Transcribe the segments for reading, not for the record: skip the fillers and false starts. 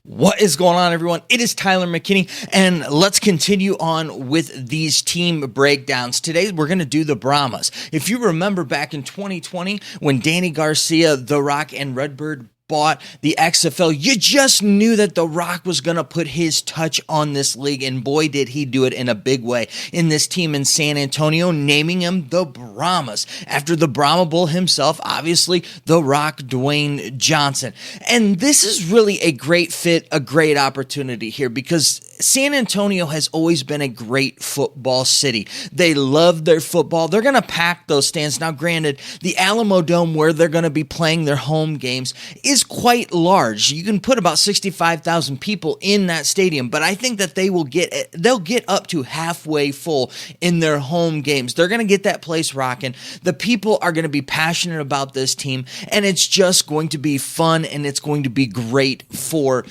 What is going on, everyone? It is Tyler McKinney, and let's continue on with these team breakdowns. Today, we're going to do the Brahmas. If you remember back in 2020, when Danny Garcia, The Rock, and Redbird bought the XFL, you just knew that The Rock was going to put his touch on this league, and boy, did he do it in a big way in this team in San Antonio, naming him the Brahmas, after the Brahma Bull himself, obviously, The Rock, Dwayne Johnson. And this is really a great fit, a great opportunity here, because San Antonio has always been a great football city. They love their football. They're going to pack those stands. Now, granted, the Alamo Dome, where they're going to be playing their home games, is quite large. You can put about 65,000 people in that stadium, but I think that they'll get up to halfway full in their home games. They're going to get that place rocking. The people are going to be passionate about this team, and it's just going to be fun, and it's going to be great for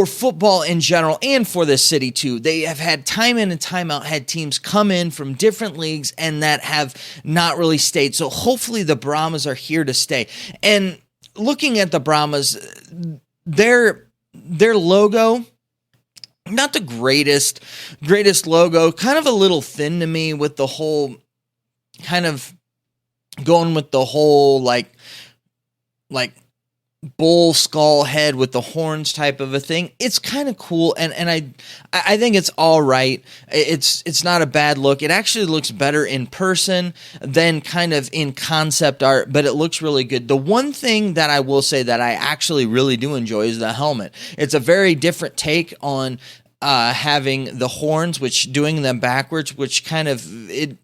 football in general and for this city too. They have had time in and time out had teams come in from different leagues and that have not really stayed. So hopefully the Brahmas are here to stay. And looking at the Brahmas, their logo, not the greatest logo, kind of a little thin to me, with the whole kind of going with the whole like bull skull head with the horns type of a thing. It's kind of cool, and I think it's all right. It's not a bad look. It actually looks better in person than kind of in concept art, but it looks really good. The one thing that I will say that I actually really do enjoy is the helmet. It's a very different take on having the horns, which doing them backwards, which kind of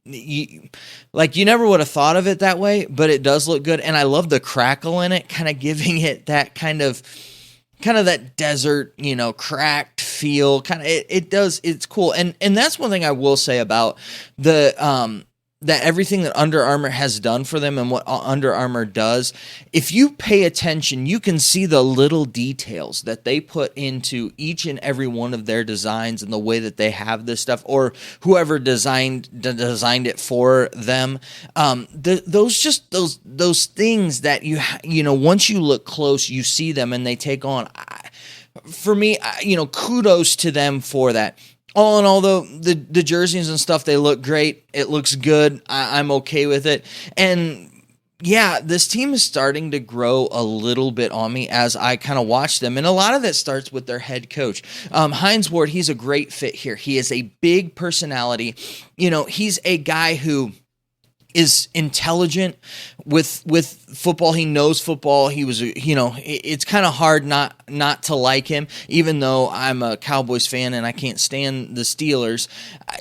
you never would have thought of it that way, but it does look good. And I love the crackle in it, kind of giving it that kind of that desert, cracked feel. It's cool. And that's one thing I will say about the that everything that Under Armour has done for them and what Under Armour does, if you pay attention, you can see the little details that they put into each and every one of their designs and the way that they have this stuff, or whoever designed it for them. Those things that once you look close, you see them and they take on. For me, kudos to them for that. All in all, though, the jerseys and stuff, they look great. It looks good. I'm okay with it. And yeah, this team is starting to grow a little bit on me as I kind of watch them. And a lot of that starts with their head coach. Hines Ward, he's a great fit here. He is a big personality. He's a guy who is intelligent with football. He knows football. He was, it's kind of hard not to like him, even though I'm a Cowboys fan and I can't stand the Steelers.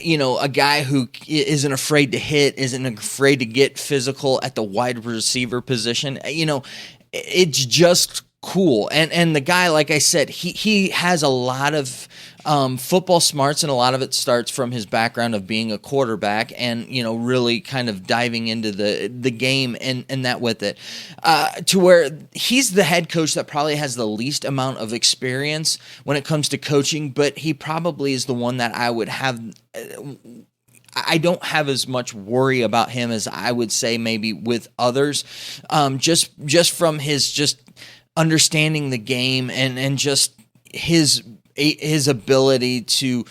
A guy who isn't afraid to hit, isn't afraid to get physical at the wide receiver position. It's just cool. And the guy, like I said, he has a lot of football smarts, and a lot of it starts from his background of being a quarterback and, really kind of diving into the game and that with it, to where he's the head coach that probably has the least amount of experience when it comes to coaching, but he probably is the one that I would have. I don't have as much worry about him as I would say maybe with others, just from his just understanding the game and just his ability to,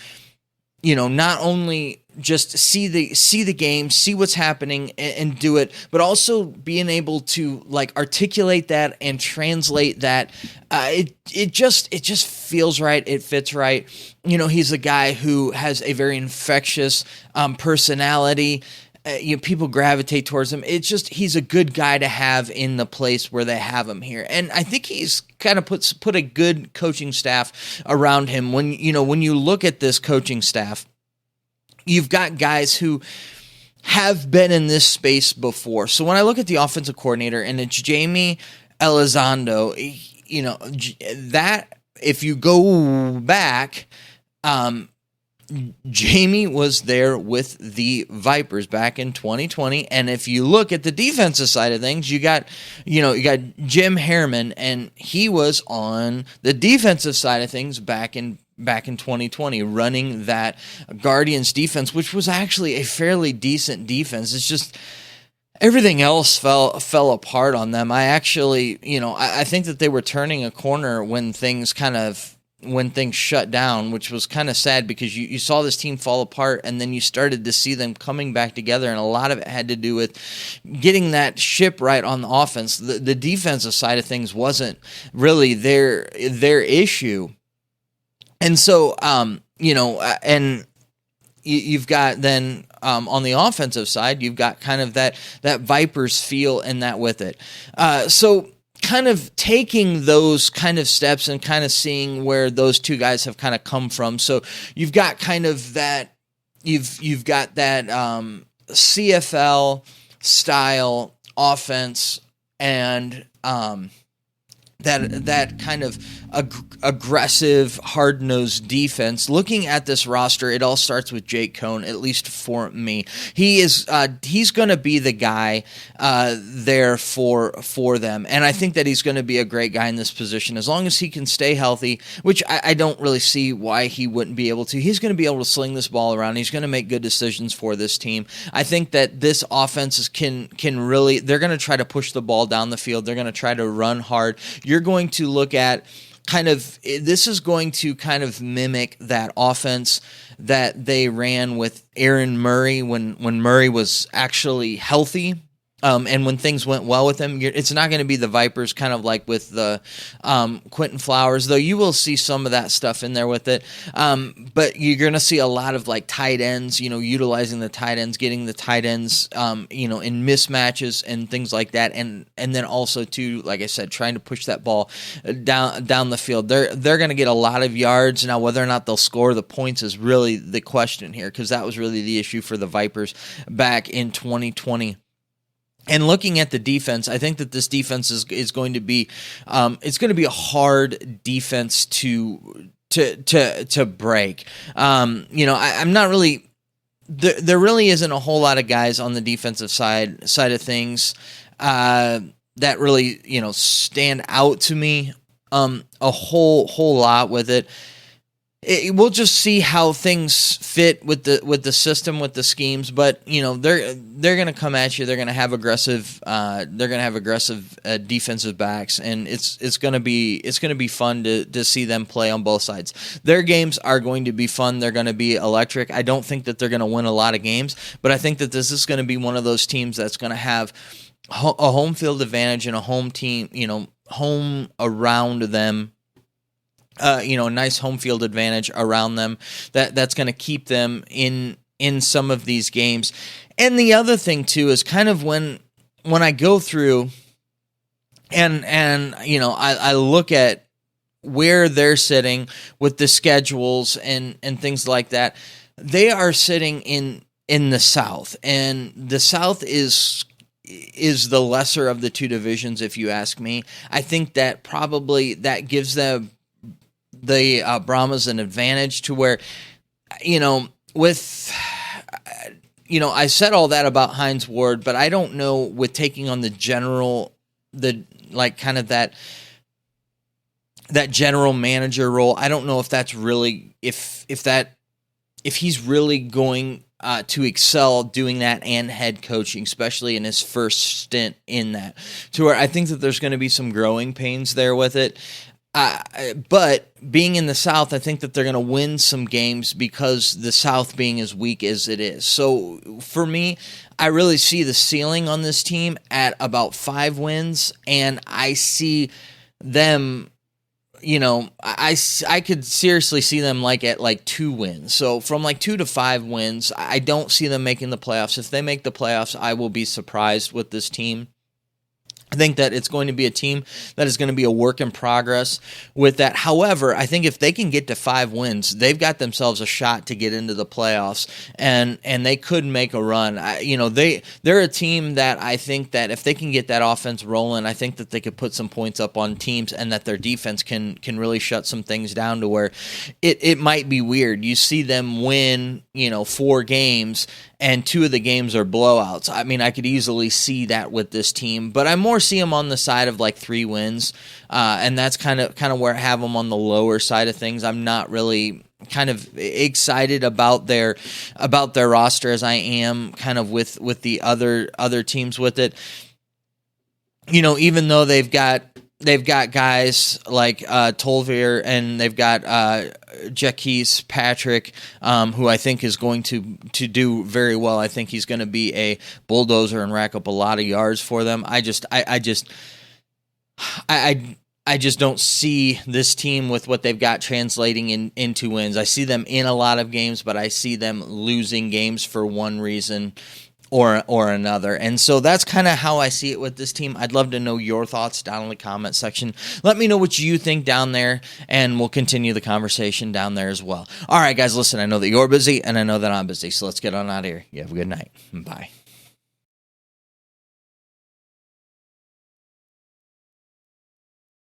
not only just see the game, see what's happening and do it, but also being able to articulate that and translate that. It just feels right. It fits right. He's a guy who has a very infectious personality. People gravitate towards him. It's just he's a good guy to have in the place where they have him here, and I think he's kind of put a good coaching staff around him. When you look at this coaching staff, you've got guys who have been in this space before. So when I look at the offensive coordinator, and it's Jamie Elizondo, that if you go back, Jamie was there with the Vipers back in 2020, and if you look at the defensive side of things, you got Jim Harriman, and he was on the defensive side of things back in 2020, running that Guardians defense, which was actually a fairly decent defense. It's just everything else fell apart on them. I actually, I think that they were turning a corner when things shut down, which was kind of sad because you saw this team fall apart and then you started to see them coming back together, and a lot of it had to do with getting that ship right on the offense. The defensive side of things wasn't really their issue. And so, and you've got then on the offensive side, you've got kind of that Vipers feel and that with it. So kind of taking those kind of steps and kind of seeing where those two guys have kind of come from. So you've got kind of that, you've got that CFL style offense and that kind of aggressive, hard-nosed defense. Looking at this roster, it all starts with Jake Cohn, at least for me. He's going to be the guy there for them, and I think that he's going to be a great guy in this position as long as he can stay healthy, which I don't really see why he wouldn't be able to. He's going to be able to sling this ball around. He's going to make good decisions for this team. I think that this offense can really, they're going to try to push the ball down the field. They're going to try to run hard. You're going to look at this is going to kind of mimic that offense that they ran with Aaron Murray when Murray was actually healthy. And when things went well with him, it's not going to be the Vipers kind of like with the Quentin Flowers, though you will see some of that stuff in there with it. But you're going to see a lot of like tight ends, utilizing the tight ends, getting the tight ends, in mismatches and things like that. And then also too, like I said, trying to push that ball down the field. They're going to get a lot of yards. Now, whether or not they'll score the points is really the question here, because that was really the issue for the Vipers back in 2020. And looking at the defense, I think that this defense is going to be it's going to be a hard defense to break. I'm not really there really isn't a whole lot of guys on the defensive side of things that really stand out to me a whole lot with it. We'll just see how things fit with the system, with the schemes, but they're going to come at you. They're going to have aggressive defensive backs, and it's going to be fun to see them play on both sides. Their games are going to be fun. They're going to be electric. I don't think that they're going to win a lot of games, but I think that this is going to be one of those teams that's going to have a home field advantage and a home team, home around them. A nice home field advantage around them that's going to keep them in some of these games. And the other thing too is kind of when I go through and I look at where they're sitting with the schedules and things like that, they are sitting in the South, and the South is the lesser of the two divisions, if you ask me. I think that probably that gives them the Brahmas an advantage to where, with, I said all that about Hines Ward, but I don't know with taking on that general manager role. I don't know if that's really, if he's really going to excel doing that and head coaching, especially in his first stint in that, to where I think that there's going to be some growing pains there with it. But being in the South, I think that they're going to win some games because the South being as weak as it is. So for me, I really see the ceiling on this team at about 5 wins, and I see them, I could seriously see them at 2 wins. So from 2 to 5 wins, I don't see them making the playoffs. If they make the playoffs, I will be surprised with this team. I think that it's going to be a team that is going to be a work in progress with that. However, I think if they can get to 5 wins, they've got themselves a shot to get into the playoffs, and they could make a run. They're a team that I think that if they can get that offense rolling, I think that they could put some points up on teams, and that their defense can really shut some things down to where it might be weird. You see them win, 4 games, and 2 of the games are blowouts. I mean, I could easily see that with this team, but I more see them on the side of 3 wins, and that's kind of where I have them on the lower side of things. I'm not really kind of excited about their roster as I am kind of with the other teams with it. Even though they've got guys like Tolver, and they've got Jaquez Patrick, who I think is going to do very well. I think he's going to be a bulldozer and rack up a lot of yards for them. I just don't see this team with what they've got translating into wins. I see them in a lot of games, but I see them losing games for one reason or another. And so that's kind of how I see it with this team. I'd love to know your thoughts down in the comment section. Let me know what you think down there, and we'll continue the conversation down there as well. All right, guys, listen, I know that you're busy, and I know that I'm busy, so let's get on out of here. You have a good night. Bye.